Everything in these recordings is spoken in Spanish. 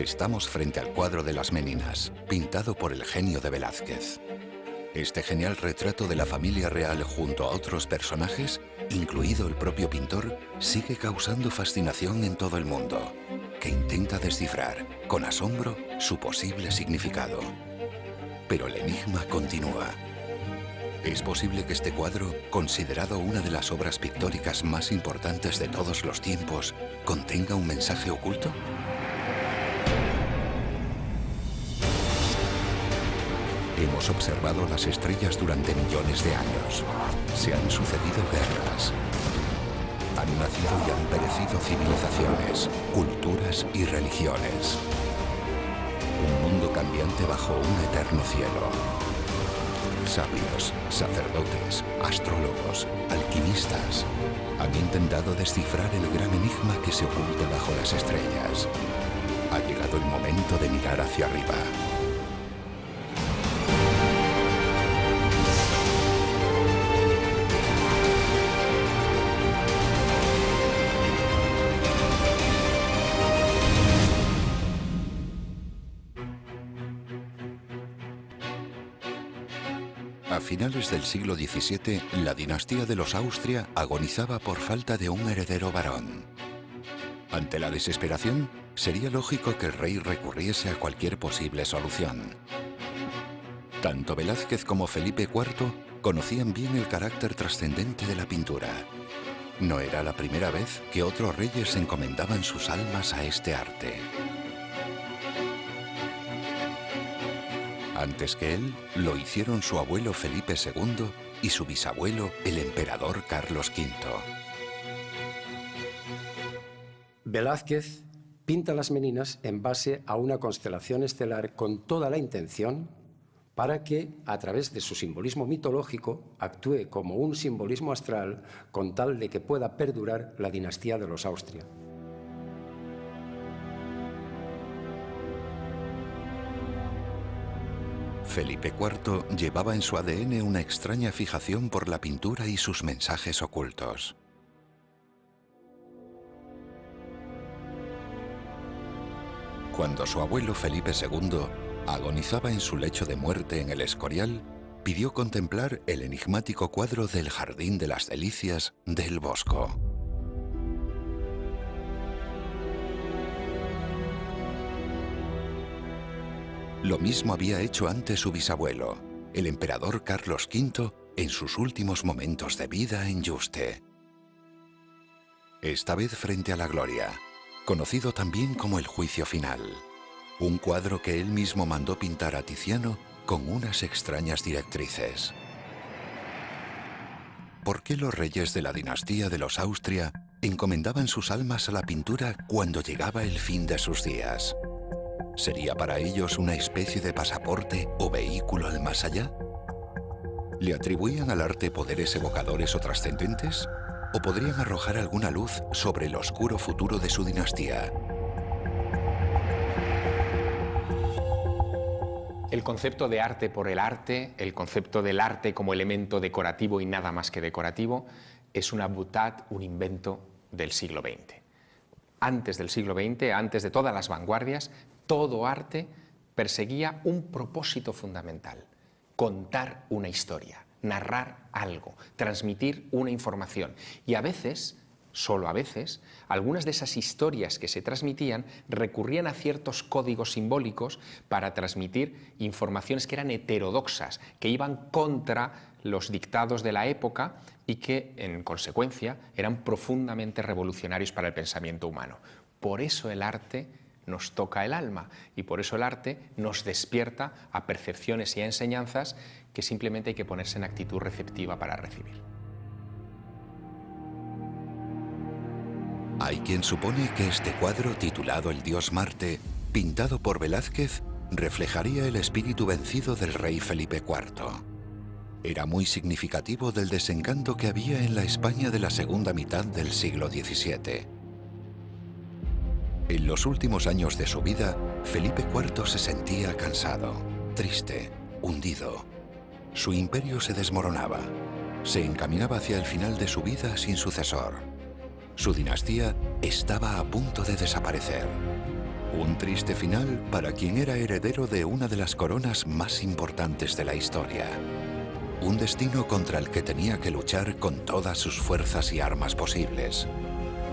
Estamos frente al cuadro de las Meninas, pintado por el genio de Velázquez. Este genial retrato de la familia real junto a otros personajes, incluido el propio pintor, sigue causando fascinación en todo el mundo, que intenta descifrar, con asombro, su posible significado. Pero el enigma continúa. ¿Es posible que este cuadro, considerado una de las obras pictóricas más importantes de todos los tiempos, contenga un mensaje oculto? Hemos observado las estrellas durante millones de años. Se han sucedido guerras. Han nacido y han perecido civilizaciones, culturas y religiones. Un mundo cambiante bajo un eterno cielo. Sabios, sacerdotes, astrólogos, alquimistas han intentado descifrar el gran enigma que se oculta bajo las estrellas. Ha llegado el momento de mirar hacia arriba. A finales del siglo XVII, la dinastía de los Austria agonizaba por falta de un heredero varón. Ante la desesperación, sería lógico que el rey recurriese a cualquier posible solución. Tanto Velázquez como Felipe IV conocían bien el carácter trascendente de la pintura. No era la primera vez que otros reyes encomendaban sus almas a este arte. Antes que él, lo hicieron su abuelo Felipe II y su bisabuelo, el emperador Carlos V. Velázquez pinta las Meninas en base a una constelación estelar con toda la intención para que, a través de su simbolismo mitológico, actúe como un simbolismo astral con tal de que pueda perdurar la dinastía de los Austria. Felipe IV llevaba en su ADN una extraña fijación por la pintura y sus mensajes ocultos. Cuando su abuelo Felipe II agonizaba en su lecho de muerte en el Escorial, pidió contemplar el enigmático cuadro del Jardín de las Delicias del Bosco. Lo mismo había hecho antes su bisabuelo, el emperador Carlos V, en sus últimos momentos de vida en Yuste. Esta vez frente a la gloria, conocido también como el Juicio Final, un cuadro que él mismo mandó pintar a Tiziano con unas extrañas directrices. ¿Por qué los reyes de la dinastía de los Austria encomendaban sus almas a la pintura cuando llegaba el fin de sus días? ¿Sería para ellos una especie de pasaporte o vehículo al más allá? ¿Le atribuían al arte poderes evocadores o trascendentes? ¿O podrían arrojar alguna luz sobre el oscuro futuro de su dinastía? El concepto de arte por el arte, el concepto del arte como elemento decorativo y nada más que decorativo, es una boutade, un invento del siglo XX. Antes del siglo XX, antes de todas las vanguardias, todo arte perseguía un propósito fundamental: contar una historia, narrar algo, transmitir una información. Y a veces, solo a veces, algunas de esas historias que se transmitían recurrían a ciertos códigos simbólicos para transmitir informaciones que eran heterodoxas, que iban contra los dictados de la época y que, en consecuencia, eran profundamente revolucionarios para el pensamiento humano. Por eso el arte nos toca el alma y por eso el arte nos despierta a percepciones y a enseñanzas que simplemente hay que ponerse en actitud receptiva para recibir. Hay quien supone que este cuadro, titulado El dios Marte, pintado por Velázquez, reflejaría el espíritu vencido del rey Felipe IV. Era muy significativo del desencanto que había en la España de la segunda mitad del siglo XVII. En los últimos años de su vida, Felipe IV se sentía cansado, triste, hundido. Su imperio se desmoronaba. Se encaminaba hacia el final de su vida sin sucesor. Su dinastía estaba a punto de desaparecer. Un triste final para quien era heredero de una de las coronas más importantes de la historia. Un destino contra el que tenía que luchar con todas sus fuerzas y armas posibles.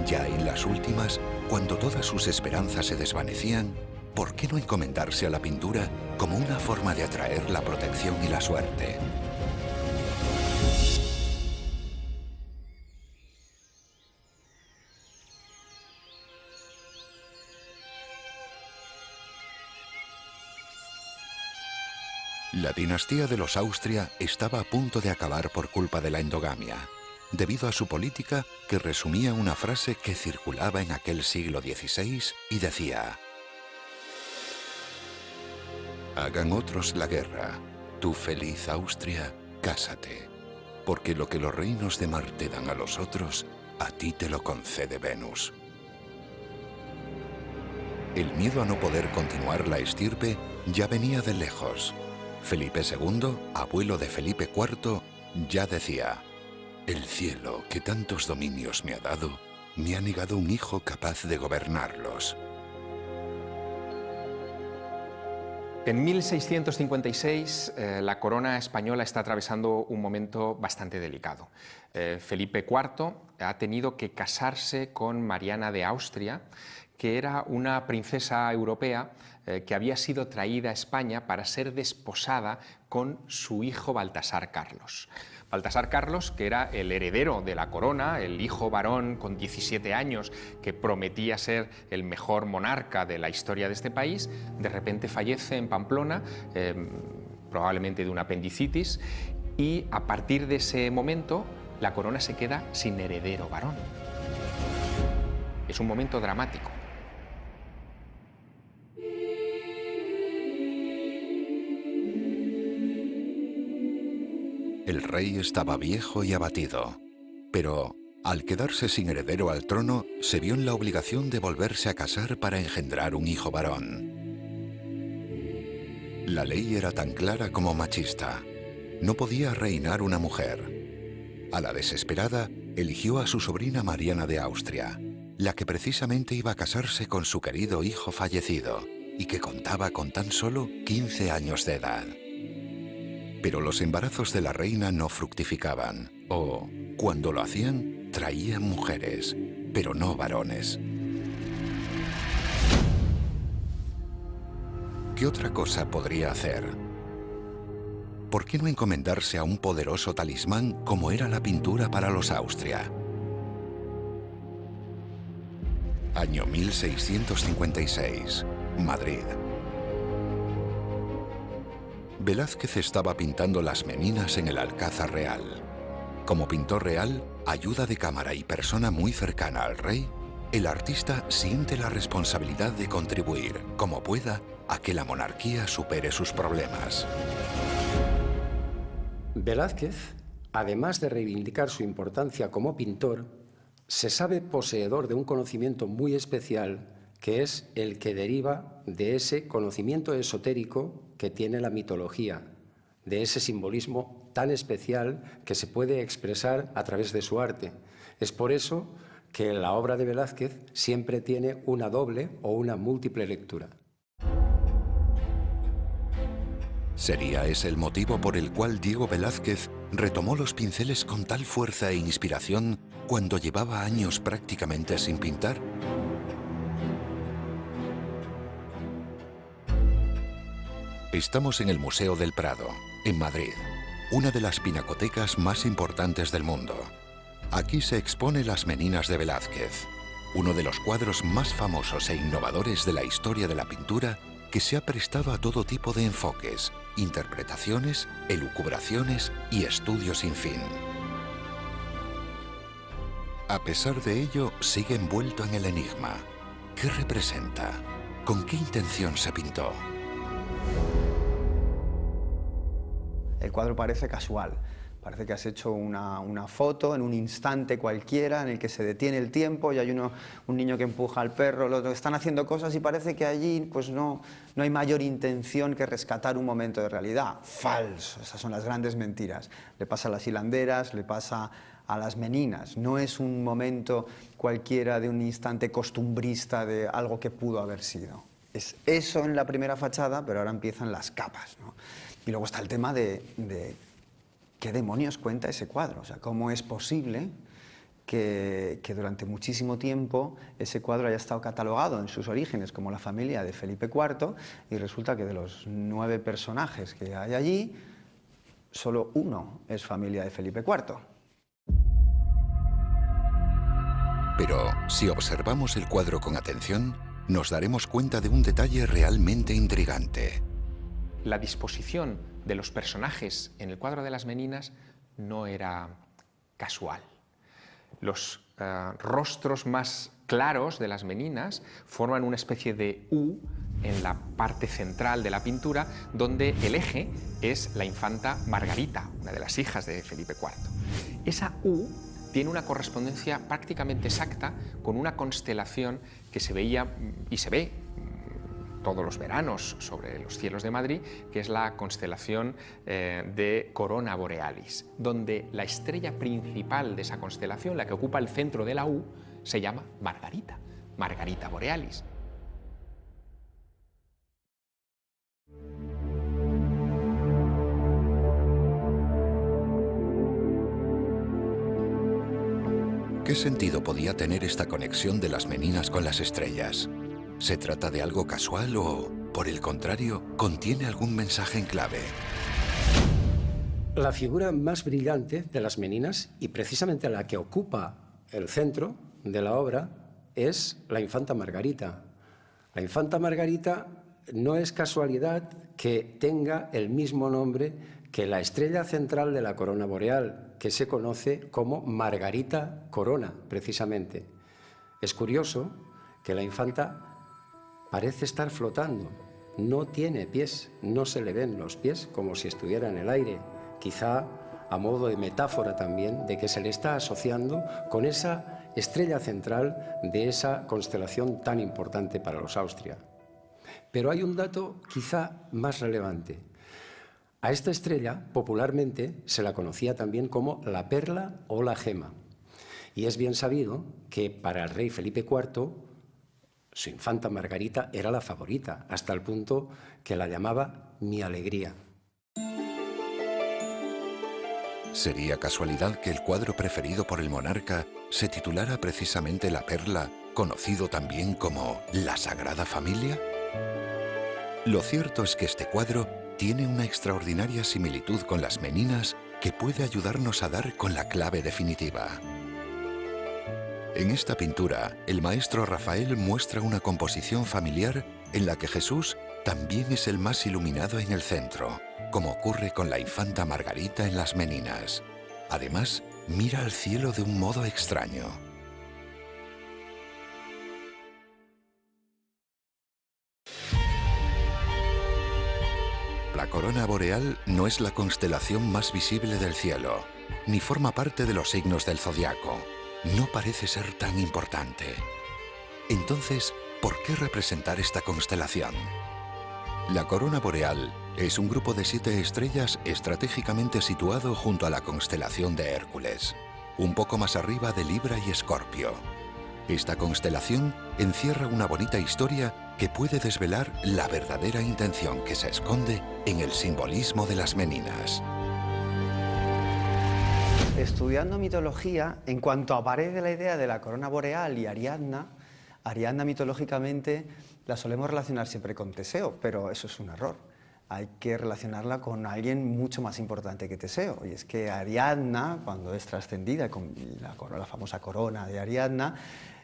Ya en las últimas, cuando todas sus esperanzas se desvanecían, ¿por qué no encomendarse a la pintura como una forma de atraer la protección y la suerte? La dinastía de los Austria estaba a punto de acabar por culpa de la endogamia, debido a su política que resumía una frase que circulaba en aquel siglo XVI y decía: hagan otros la guerra, tú feliz Austria, cásate, porque lo que los reinos de Marte dan a los otros, a ti te lo concede Venus. El miedo a no poder continuar la estirpe ya venía de lejos. Felipe II, abuelo de Felipe IV, ya decía: el cielo, que tantos dominios me ha dado, me ha negado un hijo capaz de gobernarlos. En 1656, la corona española está atravesando un momento bastante delicado. Felipe IV ha tenido que casarse con Mariana de Austria, que era una princesa europea que había sido traída a España para ser desposada con su hijo Baltasar Carlos. Baltasar Carlos, que era el heredero de la corona, el hijo varón con 17 años que prometía ser el mejor monarca de la historia de este país, de repente fallece en Pamplona, probablemente de una apendicitis, y a partir de ese momento la corona se queda sin heredero varón. Es un momento dramático. El rey estaba viejo y abatido, pero al quedarse sin heredero al trono, se vio en la obligación de volverse a casar para engendrar un hijo varón. La ley era tan clara como machista. No podía reinar una mujer. A la desesperada, eligió a su sobrina Mariana de Austria, la que precisamente iba a casarse con su querido hijo fallecido y que contaba con tan solo 15 años de edad. Pero los embarazos de la reina no fructificaban, o, cuando lo hacían, traían mujeres, pero no varones. ¿Qué otra cosa podría hacer? ¿Por qué no encomendarse a un poderoso talismán como era la pintura para los Austria? Año 1656, Madrid. Velázquez estaba pintando las Meninas en el Alcázar Real. Como pintor real, ayuda de cámara y persona muy cercana al rey, el artista siente la responsabilidad de contribuir, como pueda, a que la monarquía supere sus problemas. Velázquez, además de reivindicar su importancia como pintor, se sabe poseedor de un conocimiento muy especial, que es el que deriva de ese conocimiento esotérico que tiene la mitología, de ese simbolismo tan especial que se puede expresar a través de su arte. Es por eso que la obra de Velázquez siempre tiene una doble o una múltiple lectura. ¿Sería ese el motivo por el cual Diego Velázquez retomó los pinceles con tal fuerza e inspiración cuando llevaba años prácticamente sin pintar? Estamos en el Museo del Prado, en Madrid, una de las pinacotecas más importantes del mundo. Aquí se expone Las Meninas de Velázquez, uno de los cuadros más famosos e innovadores de la historia de la pintura que se ha prestado a todo tipo de enfoques, interpretaciones, elucubraciones y estudios sin fin. A pesar de ello, sigue envuelto en el enigma. ¿Qué representa? ¿Con qué intención se pintó? El cuadro parece casual, parece que has hecho una foto en un instante cualquiera en el que se detiene el tiempo y hay un niño que empuja al perro, los otro están haciendo cosas y parece que allí pues no hay mayor intención que rescatar un momento de realidad. Falso, esas son las grandes mentiras. Le pasa a las hilanderas, le pasa a las Meninas. No es un momento cualquiera de un instante costumbrista de algo que pudo haber sido. Es eso en la primera fachada, pero ahora empiezan las capas, ¿no? Y luego está el tema de qué demonios cuenta ese cuadro. O sea, cómo es posible que durante muchísimo tiempo ese cuadro haya estado catalogado en sus orígenes como la familia de Felipe IV, y resulta que de los 9 personajes que hay allí, solo uno es familia de Felipe IV. Pero si observamos el cuadro con atención, nos daremos cuenta de un detalle realmente intrigante. La disposición de los personajes en el cuadro de las Meninas no era casual. Los rostros más claros de las Meninas forman una especie de U en la parte central de la pintura, donde el eje es la infanta Margarita, una de las hijas de Felipe IV. Esa U tiene una correspondencia prácticamente exacta con una constelación que se veía y se ve todos los veranos sobre los cielos de Madrid, que es la constelación de Corona Borealis, donde la estrella principal de esa constelación, la que ocupa el centro de la U, se llama Margarita, Margarita Borealis. ¿Qué sentido podía tener esta conexión de las Meninas con las estrellas? ¿Se trata de algo casual o, por el contrario, contiene algún mensaje en clave? La figura más brillante de las Meninas, y precisamente la que ocupa el centro de la obra, es la infanta Margarita. La infanta Margarita no es casualidad que tenga el mismo nombre que la estrella central de la corona boreal, que se conoce como Margarita Corona, precisamente. Es curioso que la infanta parece estar flotando, no tiene pies, no se le ven los pies como si estuviera en el aire, quizá a modo de metáfora también de que se le está asociando con esa estrella central de esa constelación tan importante para los Austria. Pero hay un dato quizá más relevante. A esta estrella popularmente se la conocía también como la perla o la gema. Y es bien sabido que para el rey Felipe IV su infanta Margarita era la favorita, hasta el punto que la llamaba mi alegría. ¿Sería casualidad que el cuadro preferido por el monarca se titulara precisamente La Perla, conocido también como La Sagrada Familia? Lo cierto es que este cuadro tiene una extraordinaria similitud con las Meninas que puede ayudarnos a dar con la clave definitiva. En esta pintura, el maestro Rafael muestra una composición familiar en la que Jesús también es el más iluminado en el centro, como ocurre con la infanta Margarita en las Meninas. Además, mira al cielo de un modo extraño. La corona boreal no es la constelación más visible del cielo, ni forma parte de los signos del zodiaco. No parece ser tan importante. Entonces, ¿por qué representar esta constelación? La corona boreal es un grupo de 7 estrellas estratégicamente situado junto a la constelación de Hércules, un poco más arriba de Libra y Escorpio. Esta constelación encierra una bonita historia que puede desvelar la verdadera intención que se esconde en el simbolismo de las Meninas. Estudiando mitología, en cuanto aparece la idea de la corona boreal y Ariadna, Ariadna mitológicamente la solemos relacionar siempre con Teseo, pero eso es un error. Hay que relacionarla con alguien mucho más importante que Teseo, y es que Ariadna, cuando es trascendida con la famosa corona de Ariadna,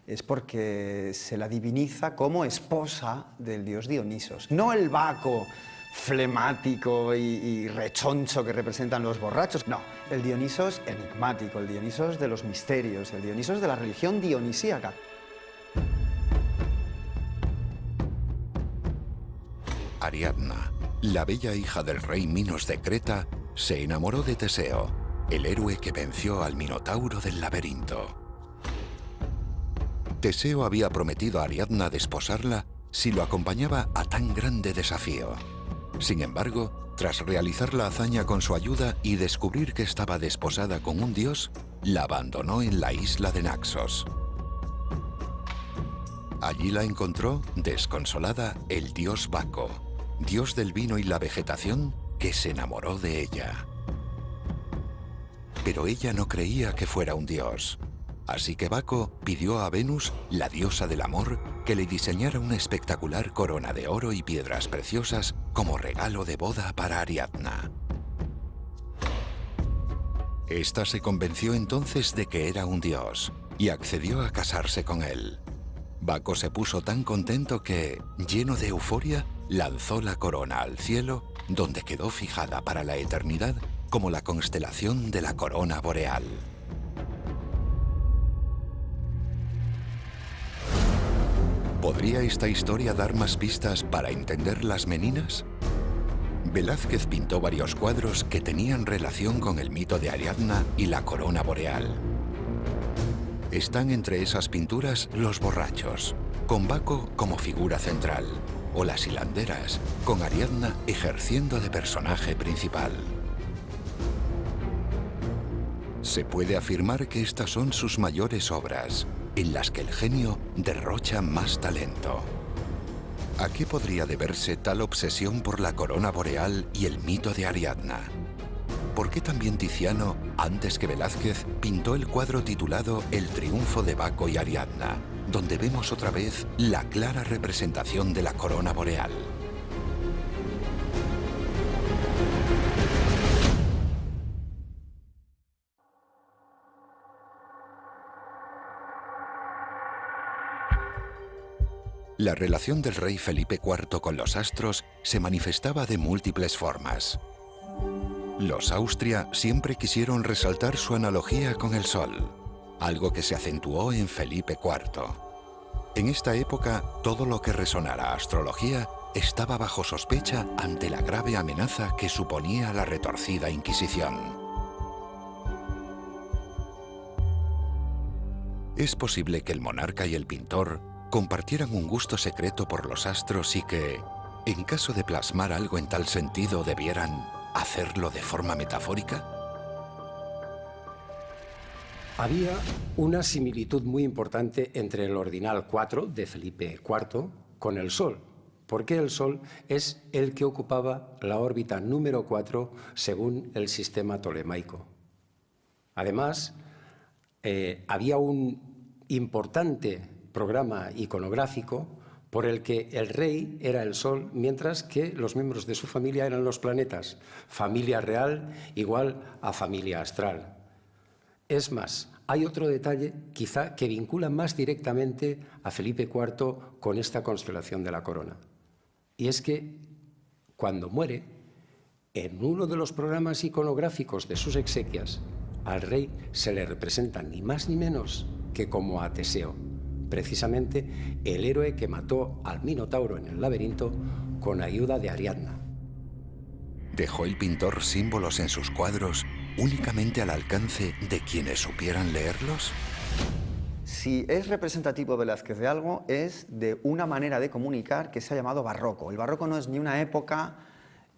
es porque se la diviniza como esposa del dios Dionisos, no el Baco flemático y rechoncho que representan los borrachos. No, el Dionisos enigmático, el Dionisos de los misterios, el Dionisos de la religión dionisíaca. Ariadna, la bella hija del rey Minos de Creta, se enamoró de Teseo, el héroe que venció al Minotauro del laberinto. Teseo había prometido a Ariadna desposarla si lo acompañaba a tan grande desafío. Sin embargo, tras realizar la hazaña con su ayuda y descubrir que estaba desposada con un dios, la abandonó en la isla de Naxos. Allí la encontró, desconsolada, el dios Baco, dios del vino y la vegetación, que se enamoró de ella. Pero ella no creía que fuera un dios. Así que Baco pidió a Venus, la diosa del amor, que le diseñara una espectacular corona de oro y piedras preciosas como regalo de boda para Ariadna. Esta se convenció entonces de que era un dios y accedió a casarse con él. Baco se puso tan contento que, lleno de euforia, lanzó la corona al cielo, donde quedó fijada para la eternidad como la constelación de la corona boreal. ¿Podría esta historia dar más pistas para entender las Meninas? Velázquez pintó varios cuadros que tenían relación con el mito de Ariadna y la corona boreal. Están entre esas pinturas Los borrachos, con Baco como figura central, o Las hilanderas, con Ariadna ejerciendo de personaje principal. Se puede afirmar que estas son sus mayores obras, en las que el genio derrocha más talento. ¿A qué podría deberse tal obsesión por la corona boreal y el mito de Ariadna? ¿Por qué también Tiziano, antes que Velázquez, pintó el cuadro titulado El triunfo de Baco y Ariadna, donde vemos otra vez la clara representación de la corona boreal? La relación del rey Felipe IV con los astros se manifestaba de múltiples formas. Los Austria siempre quisieron resaltar su analogía con el Sol, algo que se acentuó en Felipe IV. En esta época, todo lo que resonara a astrología estaba bajo sospecha ante la grave amenaza que suponía la retorcida Inquisición. Es posible que el monarca y el pintor compartieran un gusto secreto por los astros y que, en caso de plasmar algo en tal sentido, debieran hacerlo de forma metafórica. Había una similitud muy importante entre el ordinal 4 de Felipe IV con el Sol, porque el Sol es el que ocupaba la órbita número 4 según el sistema tolemaico. Además, había un importante programa iconográfico por el que el rey era el Sol, mientras que los miembros de su familia eran los planetas. Familia real igual a familia astral. Es más, hay otro detalle quizá que vincula más directamente a Felipe IV con esta constelación de la corona. Y es que cuando muere, en uno de los programas iconográficos de sus exequias, al rey se le representa ni más ni menos que como a Teseo, precisamente el héroe que mató al Minotauro en el laberinto con ayuda de Ariadna. ¿Dejó el pintor símbolos en sus cuadros únicamente al alcance de quienes supieran leerlos? Si es representativo Velázquez de algo, es de una manera de comunicar que se ha llamado barroco. El barroco no es ni una época,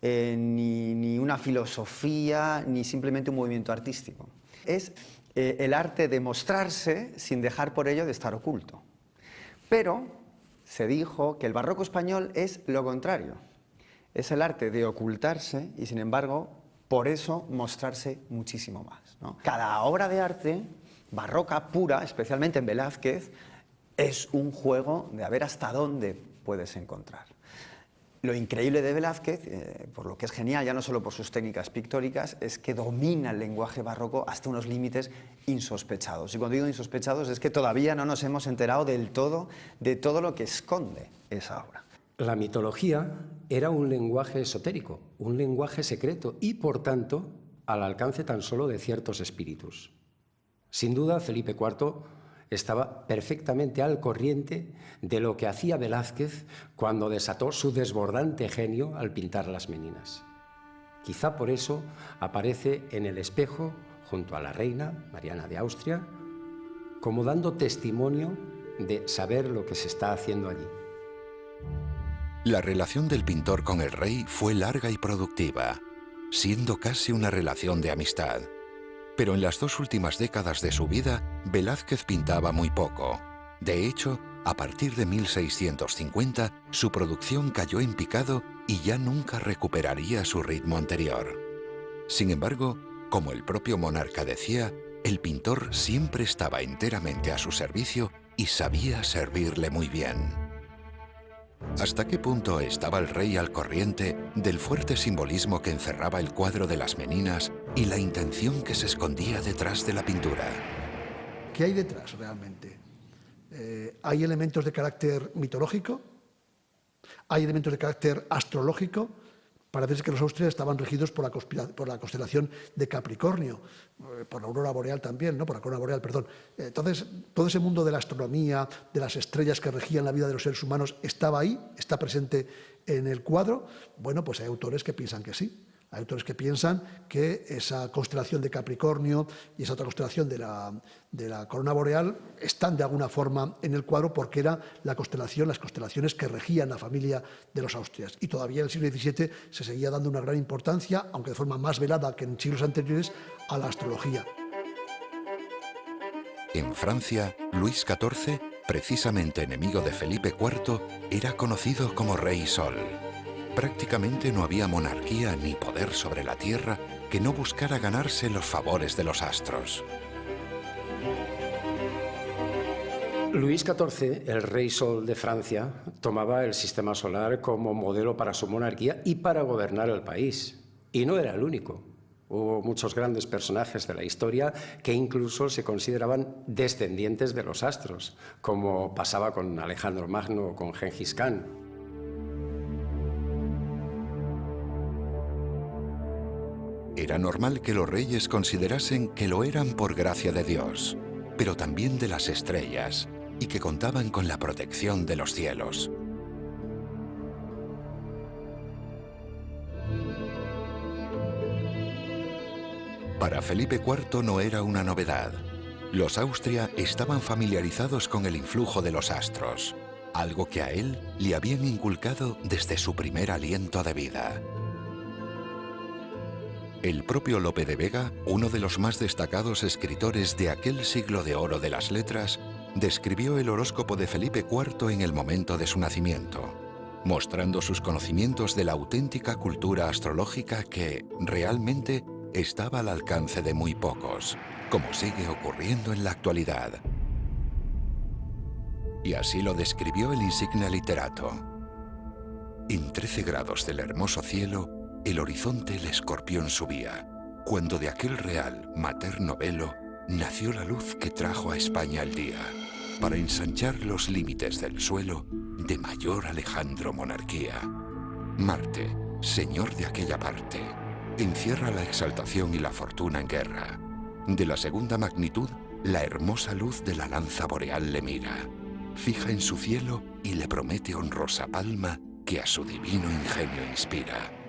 ni una filosofía, ni simplemente un movimiento artístico. Es el arte de mostrarse sin dejar por ello de estar oculto. Pero se dijo que el barroco español es lo contrario. Es el arte de ocultarse y, sin embargo, por eso mostrarse muchísimo más, ¿no? Cada obra de arte barroca pura, especialmente en Velázquez, es un juego de a ver hasta dónde puedes encontrar. Lo increíble de Velázquez, por lo que es genial, ya no solo por sus técnicas pictóricas, es que domina el lenguaje barroco hasta unos límites insospechados. Y cuando digo insospechados es que todavía no nos hemos enterado del todo de todo lo que esconde esa obra. La mitología era un lenguaje esotérico, un lenguaje secreto y, por tanto, al alcance tan solo de ciertos espíritus. Sin duda, Felipe IV estaba perfectamente al corriente de lo que hacía Velázquez cuando desató su desbordante genio al pintar las Meninas. Quizá por eso aparece en el espejo junto a la reina, Mariana de Austria, como dando testimonio de saber lo que se está haciendo allí. La relación del pintor con el rey fue larga y productiva, siendo casi una relación de amistad. Pero en las 2 últimas décadas de su vida, Velázquez pintaba muy poco. De hecho, a partir de 1650, su producción cayó en picado y ya nunca recuperaría su ritmo anterior. Sin embargo, como el propio monarca decía, el pintor siempre estaba enteramente a su servicio y sabía servirle muy bien. ¿Hasta qué punto estaba el rey al corriente del fuerte simbolismo que encerraba el cuadro de las Meninas y la intención que se escondía detrás de la pintura? ¿Qué hay detrás realmente? ¿Hay elementos de carácter mitológico? ¿Hay elementos de carácter astrológico? Parece que los austrias estaban regidos por la constelación de Capricornio, por la aurora boreal también, ¿no? Por la corona boreal, perdón. Entonces, todo ese mundo de la astronomía, de las estrellas que regían la vida de los seres humanos, estaba ahí, está presente en el cuadro. Bueno, pues hay autores que piensan que sí. Hay autores que piensan que esa constelación de Capricornio y esa otra constelación de la corona boreal están de alguna forma en el cuadro porque era las constelaciones que regían la familia de los Austrias. Y todavía en el siglo XVII se seguía dando una gran importancia, aunque de forma más velada que en siglos anteriores, a la astrología. En Francia, Luis XIV, precisamente enemigo de Felipe IV, era conocido como Rey Sol. Prácticamente no había monarquía ni poder sobre la tierra que no buscara ganarse los favores de los astros. Luis XIV, el rey sol de Francia, tomaba el sistema solar como modelo para su monarquía y para gobernar el país. Y no era el único. Hubo muchos grandes personajes de la historia que incluso se consideraban descendientes de los astros, como pasaba con Alejandro Magno o con Gengis Khan. Era normal que los reyes considerasen que lo eran por gracia de Dios, pero también de las estrellas, y que contaban con la protección de los cielos. Para Felipe IV no era una novedad. Los Austria estaban familiarizados con el influjo de los astros, algo que a él le habían inculcado desde su primer aliento de vida. El propio Lope de Vega, uno de los más destacados escritores de aquel siglo de oro de las letras, describió el horóscopo de Felipe IV en el momento de su nacimiento, mostrando sus conocimientos de la auténtica cultura astrológica que, realmente, estaba al alcance de muy pocos, como sigue ocurriendo en la actualidad. Y así lo describió el insigne literato. En 13 grados del hermoso cielo, el horizonte el escorpión subía, cuando de aquel real, materno velo, nació la luz que trajo a España el día, para ensanchar los límites del suelo de mayor Alejandro monarquía. Marte, señor de aquella parte, encierra la exaltación y la fortuna en guerra. De la segunda magnitud, la hermosa luz de la lanza boreal le mira, fija en su cielo y le promete honrosa palma que a su divino ingenio inspira.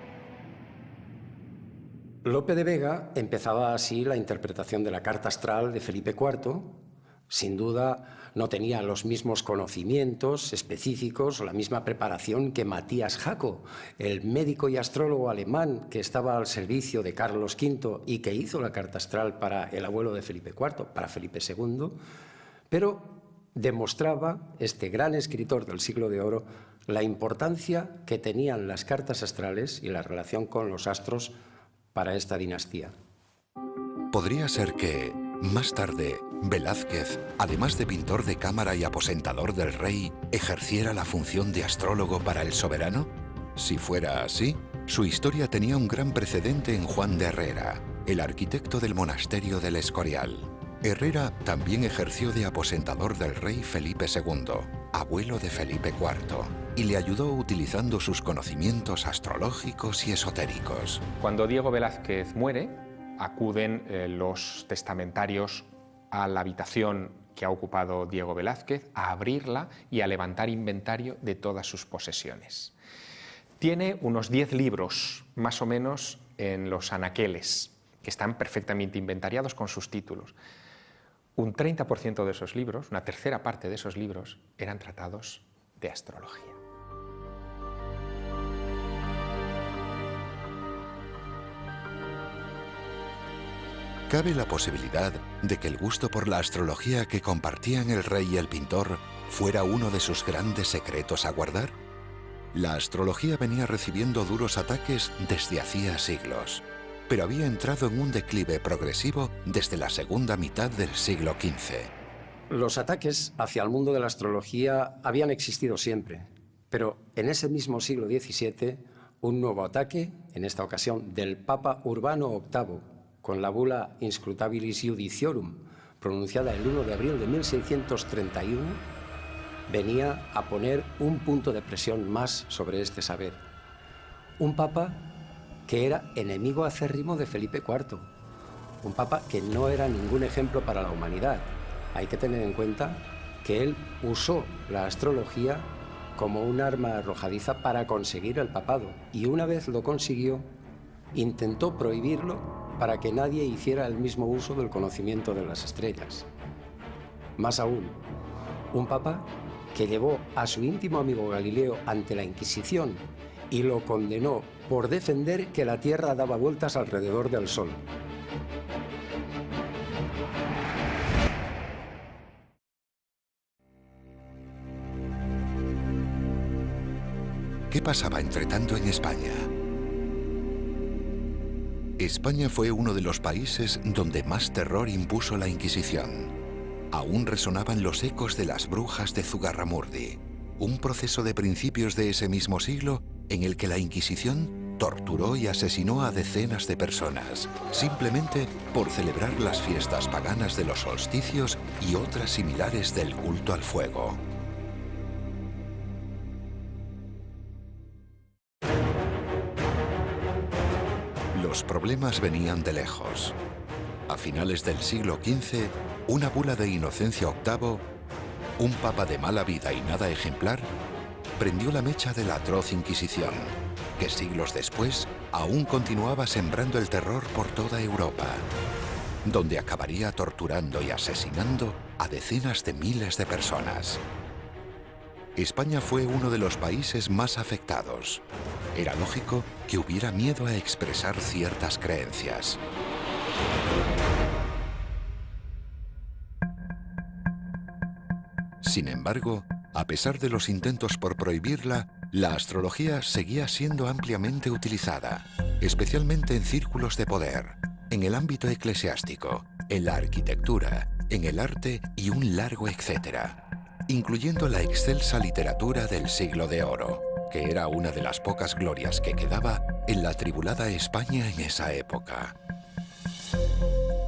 Lope de Vega empezaba así la interpretación de la carta astral de Felipe IV. Sin duda no tenía los mismos conocimientos específicos o la misma preparación que Matías Jaco, el médico y astrólogo alemán que estaba al servicio de Carlos V y que hizo la carta astral para el abuelo de Felipe IV, para Felipe II, pero demostraba este gran escritor del siglo de oro la importancia que tenían las cartas astrales y la relación con los astros para esta dinastía. Podría ser que, más tarde, Velázquez, además de pintor de cámara y aposentador del rey, ejerciera la función de astrólogo para el soberano. Si fuera así, su historia tenía un gran precedente en Juan de Herrera, el arquitecto del monasterio del Escorial. Herrera también ejerció de aposentador del rey Felipe II, abuelo de Felipe IV, y le ayudó utilizando sus conocimientos astrológicos y esotéricos. Cuando Diego Velázquez muere, acuden los testamentarios a la habitación que ha ocupado Diego Velázquez, a abrirla y a levantar inventario de todas sus posesiones. Tiene unos 10 libros, más o menos, en los anaqueles, que están perfectamente inventariados con sus títulos. Un 30% de esos libros, una tercera parte de esos libros, eran tratados de astrología. ¿Cabe la posibilidad de que el gusto por la astrología que compartían el rey y el pintor fuera uno de sus grandes secretos a guardar? La astrología venía recibiendo duros ataques desde hacía siglos, pero había entrado en un declive progresivo desde la segunda mitad del siglo XV. Los ataques hacia el mundo de la astrología habían existido siempre, pero en ese mismo siglo XVII, un nuevo ataque, en esta ocasión del Papa Urbano VIII, con la bula Inscrutabilis Judiciorum, pronunciada el 1 de abril de 1631, venía a poner un punto de presión más sobre este saber. Un papa que era enemigo acérrimo de Felipe IV, un papa que no era ningún ejemplo para la humanidad. Hay que tener en cuenta que él usó la astrología como un arma arrojadiza para conseguir el papado, y una vez lo consiguió, intentó prohibirlo para que nadie hiciera el mismo uso del conocimiento de las estrellas. Más aún, un papa que llevó a su íntimo amigo Galileo ante la Inquisición y lo condenó por defender que la Tierra daba vueltas alrededor del Sol. ¿Qué pasaba entretanto en España? España fue uno de los países donde más terror impuso la Inquisición. Aún resonaban los ecos de las brujas de Zugarramurdi, un proceso de principios de ese mismo siglo en el que la Inquisición torturó y asesinó a decenas de personas, simplemente por celebrar las fiestas paganas de los solsticios y otras similares del culto al fuego. Los problemas venían de lejos. A finales del siglo XV, una bula de Inocencio VIII, un papa de mala vida y nada ejemplar, prendió la mecha de la atroz Inquisición, que siglos después aún continuaba sembrando el terror por toda Europa, donde acabaría torturando y asesinando a decenas de miles de personas. España fue uno de los países más afectados. Era lógico que hubiera miedo a expresar ciertas creencias. Sin embargo, a pesar de los intentos por prohibirla, la astrología seguía siendo ampliamente utilizada, especialmente en círculos de poder, en el ámbito eclesiástico, en la arquitectura, en el arte y un largo etcétera, incluyendo la excelsa literatura del Siglo de Oro, que era una de las pocas glorias que quedaba en la atribulada España en esa época.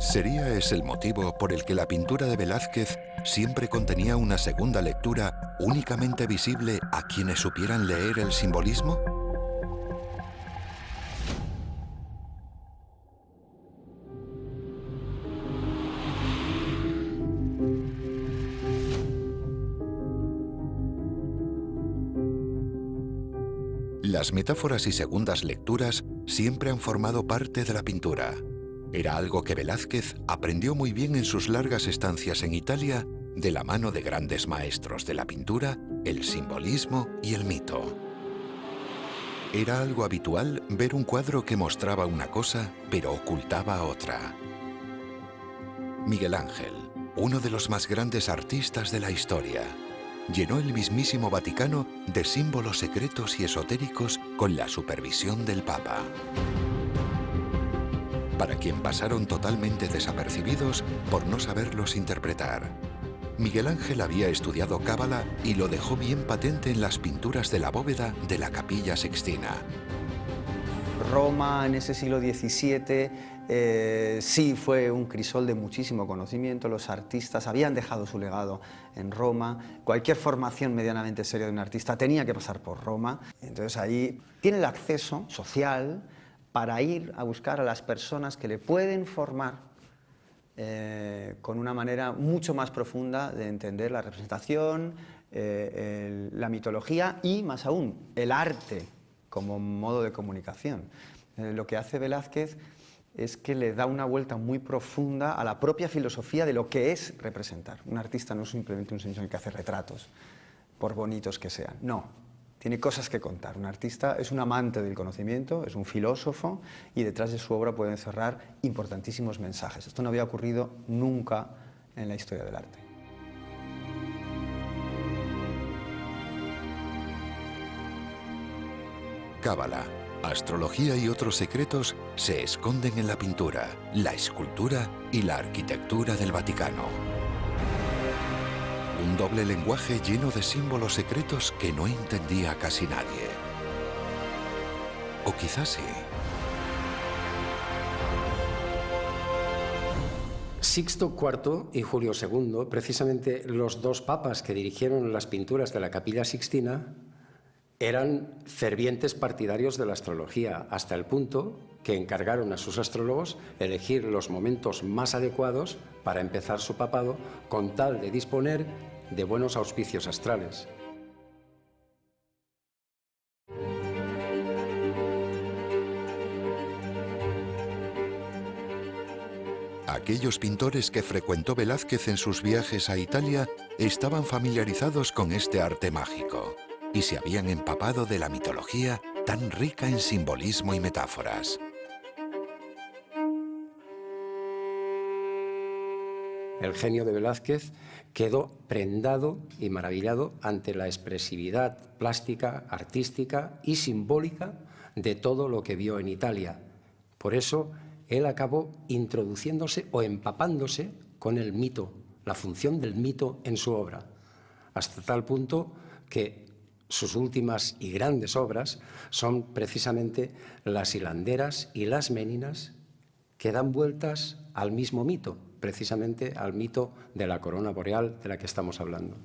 ¿Sería ese el motivo por el que la pintura de Velázquez siempre contenía una segunda lectura únicamente visible a quienes supieran leer el simbolismo? Las metáforas y segundas lecturas siempre han formado parte de la pintura. Era algo que Velázquez aprendió muy bien en sus largas estancias en Italia, de la mano de grandes maestros de la pintura, el simbolismo y el mito. Era algo habitual ver un cuadro que mostraba una cosa, pero ocultaba otra. Miguel Ángel, uno de los más grandes artistas de la historia, llenó el mismísimo Vaticano de símbolos secretos y esotéricos con la supervisión del Papa, para quien pasaron totalmente desapercibidos por no saberlos interpretar. Miguel Ángel había estudiado cábala y lo dejó bien patente en las pinturas de la bóveda de la Capilla Sixtina. Roma en ese siglo XVII sí fue un crisol de muchísimo conocimiento. Los artistas habían dejado su legado en Roma. Cualquier formación medianamente seria de un artista tenía que pasar por Roma. Entonces ahí tiene el acceso social para ir a buscar a las personas que le pueden formar con una manera mucho más profunda de entender la representación, la mitología y, más aún, el arte como modo de comunicación. Lo que hace Velázquez es que le da una vuelta muy profunda a la propia filosofía de lo que es representar. Un artista no es simplemente un señor que hace retratos, por bonitos que sean. No, tiene cosas que contar. Un artista es un amante del conocimiento, es un filósofo y detrás de su obra puede encerrar importantísimos mensajes. Esto no había ocurrido nunca en la historia del arte. Cábala, astrología y otros secretos se esconden en la pintura, la escultura y la arquitectura del Vaticano. Un doble lenguaje lleno de símbolos secretos que no entendía casi nadie. O quizás sí. Sixto IV y Julio II, precisamente los dos papas que dirigieron las pinturas de la Capilla Sixtina, eran fervientes partidarios de la astrología, hasta el punto que encargaron a sus astrólogos elegir los momentos más adecuados para empezar su papado, con tal de disponer de buenos auspicios astrales. Aquellos pintores que frecuentó Velázquez en sus viajes a Italia estaban familiarizados con este arte mágico y se habían empapado de la mitología tan rica en simbolismo y metáforas. El genio de Velázquez quedó prendado y maravillado ante la expresividad plástica, artística y simbólica de todo lo que vio en Italia. Por eso, él acabó introduciéndose o empapándose con el mito, la función del mito en su obra, hasta tal punto que sus últimas y grandes obras son precisamente las hilanderas y las méninas, que dan vueltas al mismo mito, precisamente al mito de la corona boreal de la que estamos hablando.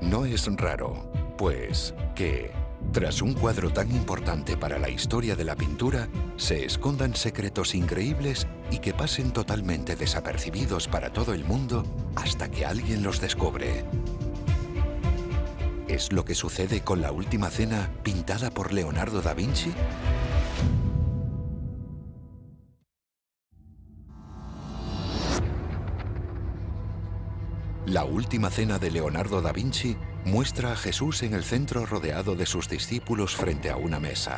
No es raro, pues, que, tras un cuadro tan importante para la historia de la pintura, se escondan secretos increíbles y que pasen totalmente desapercibidos para todo el mundo hasta que alguien los descubre. ¿Es lo que sucede con la Última Cena pintada por Leonardo da Vinci? La Última Cena de Leonardo da Vinci muestra a Jesús en el centro rodeado de sus discípulos frente a una mesa.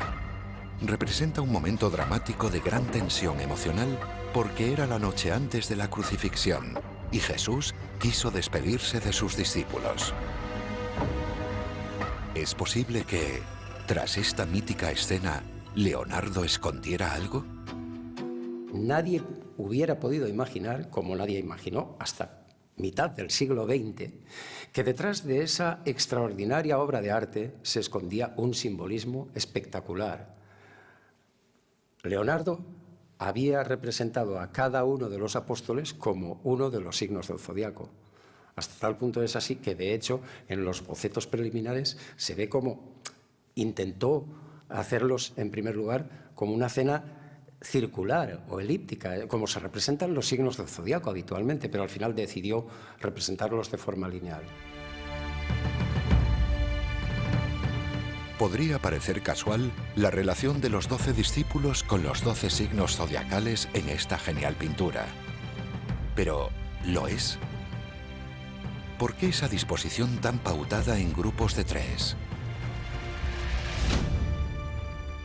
Representa un momento dramático de gran tensión emocional porque era la noche antes de la crucifixión y Jesús quiso despedirse de sus discípulos. ¿Es posible que, tras esta mítica escena, Leonardo escondiera algo? Nadie hubiera podido imaginar, como nadie imaginó hasta mitad del siglo XX, que detrás de esa extraordinaria obra de arte se escondía un simbolismo espectacular. Leonardo había representado a cada uno de los apóstoles como uno de los signos del zodiaco. Hasta tal punto es así que, de hecho, en los bocetos preliminares se ve cómo intentó hacerlos, en primer lugar, como una cena circular o elíptica, como se representan los signos del zodiaco habitualmente, pero al final decidió representarlos de forma lineal. Podría parecer casual la relación de los 12 discípulos con los 12 signos zodiacales en esta genial pintura. Pero, ¿lo es? ¿Por qué esa disposición tan pautada en grupos de 3?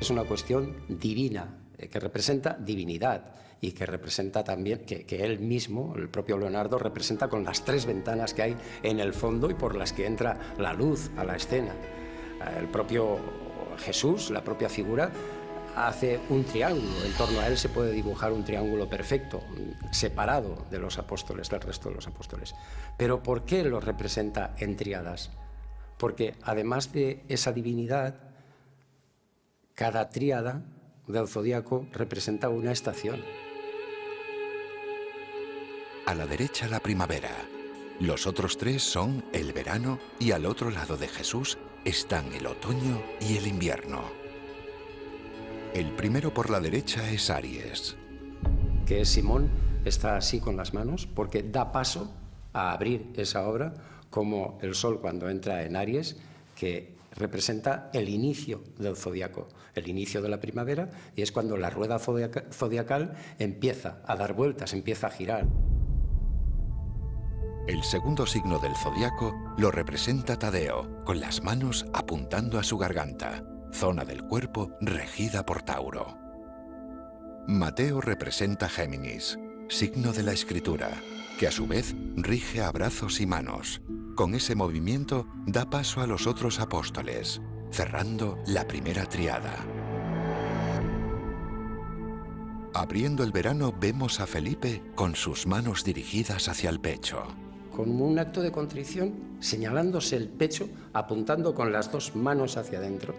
Es una cuestión divina, que representa divinidad y que representa también, que él mismo, el propio Leonardo, representa con las 3 ventanas que hay en el fondo y por las que entra la luz a la escena. El propio Jesús, la propia figura, hace un triángulo. En torno a él se puede dibujar un triángulo perfecto, separado de los apóstoles, del resto de los apóstoles. Pero ¿por qué lo representa en tríadas? Porque además de esa divinidad, cada tríada del zodiaco representa una estación. A la derecha la primavera. Los otros 3 son el verano y al otro lado de Jesús están el otoño y el invierno. El primero por la derecha es Aries. Que Simón está así con las manos porque da paso a abrir esa obra, como el sol cuando entra en Aries, que representa el inicio del zodiaco, el inicio de la primavera, y es cuando la rueda zodiacal empieza a dar vueltas, empieza a girar. El segundo signo del zodiaco lo representa Tadeo, con las manos apuntando a su garganta, zona del cuerpo regida por Tauro. Mateo representa Géminis, signo de la escritura, que a su vez rige a brazos y manos. Con ese movimiento da paso a los otros apóstoles, cerrando la primera tríada. Abriendo el verano vemos a Felipe con sus manos dirigidas hacia el pecho. Con un acto de contrición, señalándose el pecho, apuntando con las dos manos hacia adentro,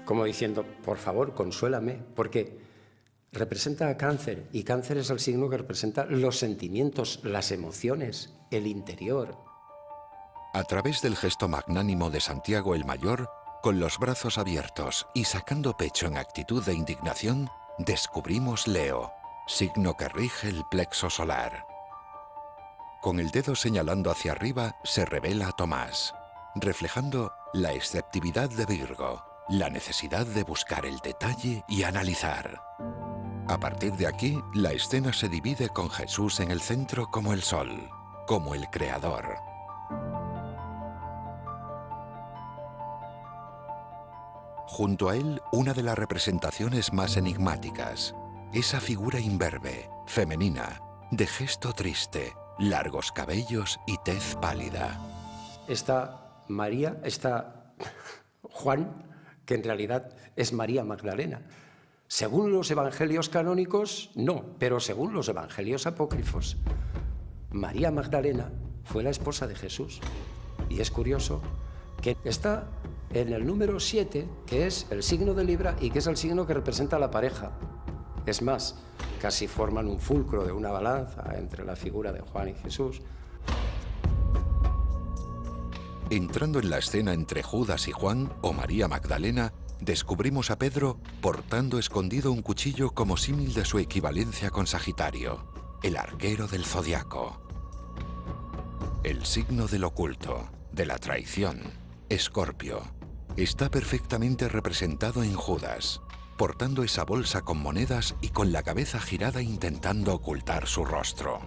como diciendo, por favor, consuélame, porque representa a Cáncer, y Cáncer es el signo que representa los sentimientos, las emociones, el interior. A través del gesto magnánimo de Santiago el Mayor, con los brazos abiertos y sacando pecho en actitud de indignación, descubrimos Leo, signo que rige el plexo solar. Con el dedo señalando hacia arriba se revela Tomás, reflejando la esceptividad de Virgo, la necesidad de buscar el detalle y analizar. A partir de aquí, la escena se divide con Jesús en el centro como el sol, como el creador. Junto a él, una de las representaciones más enigmáticas, esa figura imberbe, femenina, de gesto triste, largos cabellos y tez pálida. Está María, está Juan, que en realidad es María Magdalena. Según los evangelios canónicos, no, pero según los evangelios apócrifos, María Magdalena fue la esposa de Jesús. Y es curioso que está en el número 7, que es el signo de Libra y que es el signo que representa a la pareja. Es más, casi forman un fulcro de una balanza entre la figura de Juan y Jesús. Entrando en la escena entre Judas y Juan o María Magdalena, descubrimos a Pedro portando escondido un cuchillo como símil de su equivalencia con Sagitario, el arquero del zodiaco. El signo del oculto, de la traición, Escorpio, está perfectamente representado en Judas, portando esa bolsa con monedas y con la cabeza girada intentando ocultar su rostro.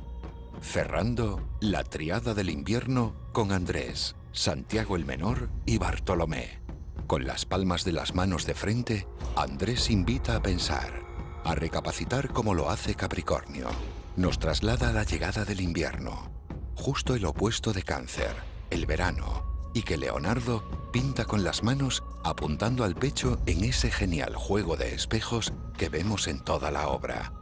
Cerrando la triada del invierno con Andrés, Santiago el Menor y Bartolomé. Con las palmas de las manos de frente, Andrés invita a pensar, a recapacitar como lo hace Capricornio. Nos traslada a la llegada del invierno, justo el opuesto de Cáncer, el verano, y que Leonardo pinta con las manos apuntando al pecho en ese genial juego de espejos que vemos en toda la obra.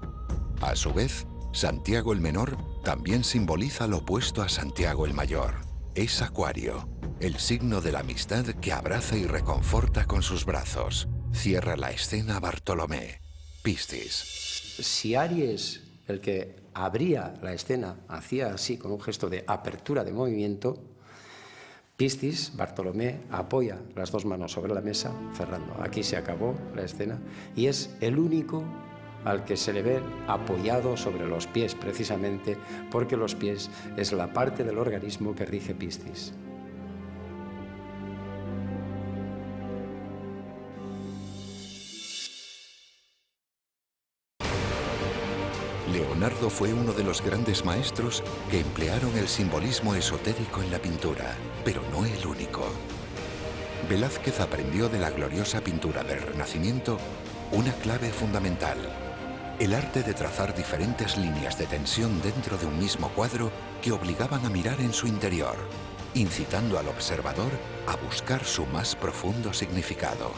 A su vez, Santiago el Menor también simboliza lo opuesto a Santiago el Mayor. Es Acuario, el signo de la amistad que abraza y reconforta con sus brazos. Cierra la escena Bartolomé, Piscis. Si Aries, el que abría la escena, hacía así con un gesto de apertura de movimiento, Piscis, Bartolomé, apoya las dos manos sobre la mesa, cerrando. Aquí se acabó la escena y es el único al que se le ve apoyado sobre los pies, precisamente porque los pies es la parte del organismo que rige Piscis. Leonardo fue uno de los grandes maestros que emplearon el simbolismo esotérico en la pintura, pero no el único. Velázquez aprendió de la gloriosa pintura del Renacimiento una clave fundamental: el arte de trazar diferentes líneas de tensión dentro de un mismo cuadro que obligaban a mirar en su interior, incitando al observador a buscar su más profundo significado.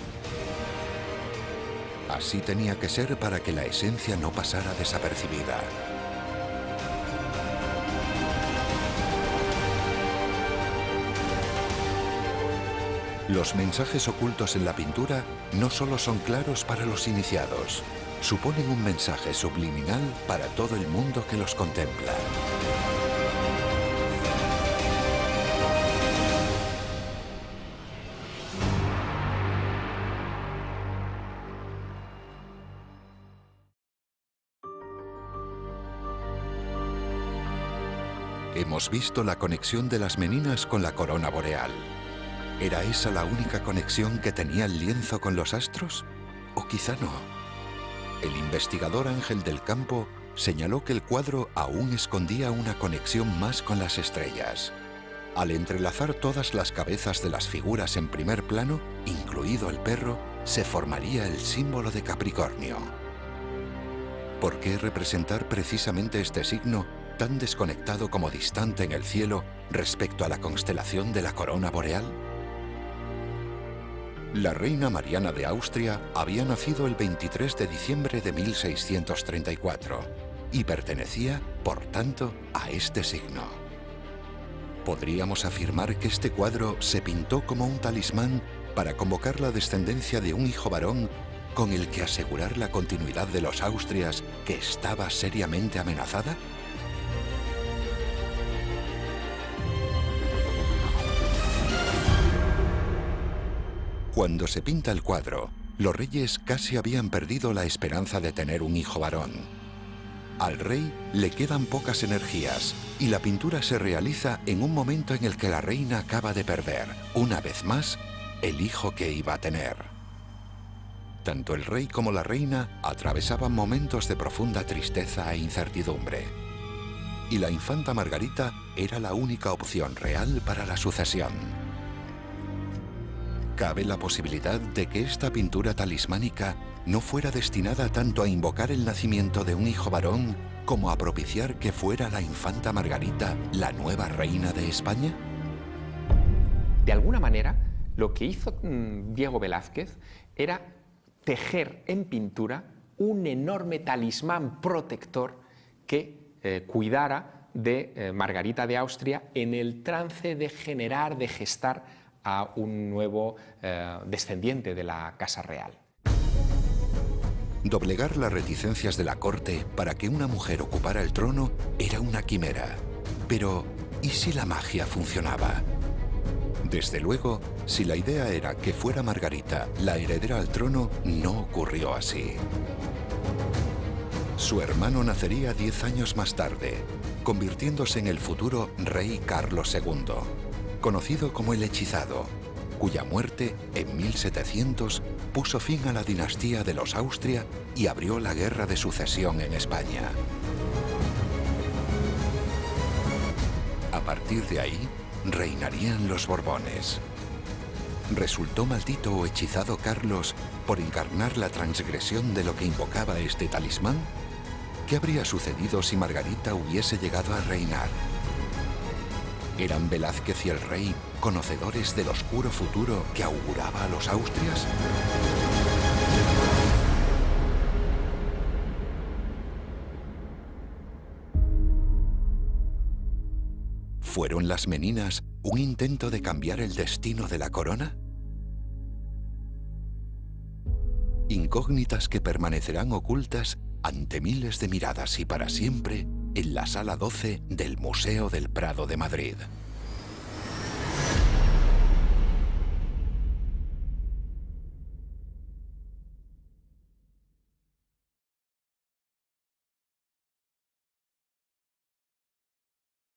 Así tenía que ser para que la esencia no pasara desapercibida. Los mensajes ocultos en la pintura no solo son claros para los iniciados, suponen un mensaje subliminal para todo el mundo que los contempla. Hemos visto la conexión de las meninas con la corona boreal. ¿Era esa la única conexión que tenía el lienzo con los astros? ¿O quizá no? El investigador Ángel del Campo señaló que el cuadro aún escondía una conexión más con las estrellas. Al entrelazar todas las cabezas de las figuras en primer plano, incluido el perro, se formaría el símbolo de Capricornio. ¿Por qué representar precisamente este signo tan desconectado como distante en el cielo respecto a la constelación de la corona boreal? La reina Mariana de Austria había nacido el 23 de diciembre de 1634 y pertenecía, por tanto, a este signo. Podríamos afirmar que este cuadro se pintó como un talismán para convocar la descendencia de un hijo varón con el que asegurar la continuidad de los Austrias que estaba seriamente amenazada. Cuando se pinta el cuadro, los reyes casi habían perdido la esperanza de tener un hijo varón. Al rey le quedan pocas energías y la pintura se realiza en un momento en el que la reina acaba de perder, una vez más, el hijo que iba a tener. Tanto el rey como la reina atravesaban momentos de profunda tristeza e incertidumbre. Y la infanta Margarita era la única opción real para la sucesión. Cabe la posibilidad de que esta pintura talismánica no fuera destinada tanto a invocar el nacimiento de un hijo varón como a propiciar que fuera la infanta Margarita la nueva reina de España. De alguna manera, lo que hizo Diego Velázquez era tejer en pintura un enorme talismán protector que cuidara de Margarita de Austria en el trance de generar, de gestar a un nuevo descendiente de la Casa Real. Doblegar las reticencias de la corte para que una mujer ocupara el trono era una quimera. Pero, ¿y si la magia funcionaba? Desde luego, si la idea era que fuera Margarita la heredera al trono, no ocurrió así. Su hermano nacería 10 años más tarde, convirtiéndose en el futuro rey Carlos II, conocido como el Hechizado, cuya muerte en 1700 puso fin a la dinastía de los Austria y abrió la guerra de sucesión en España. A partir de ahí, reinarían los Borbones. ¿Resultó maldito o hechizado Carlos por encarnar la transgresión de lo que invocaba este talismán? ¿Qué habría sucedido si Margarita hubiese llegado a reinar? ¿Eran Velázquez y el rey conocedores del oscuro futuro que auguraba a los Austrias? ¿Fueron las Meninas un intento de cambiar el destino de la corona? Incógnitas que permanecerán ocultas ante miles de miradas y para siempre en la Sala 12 del Museo del Prado de Madrid.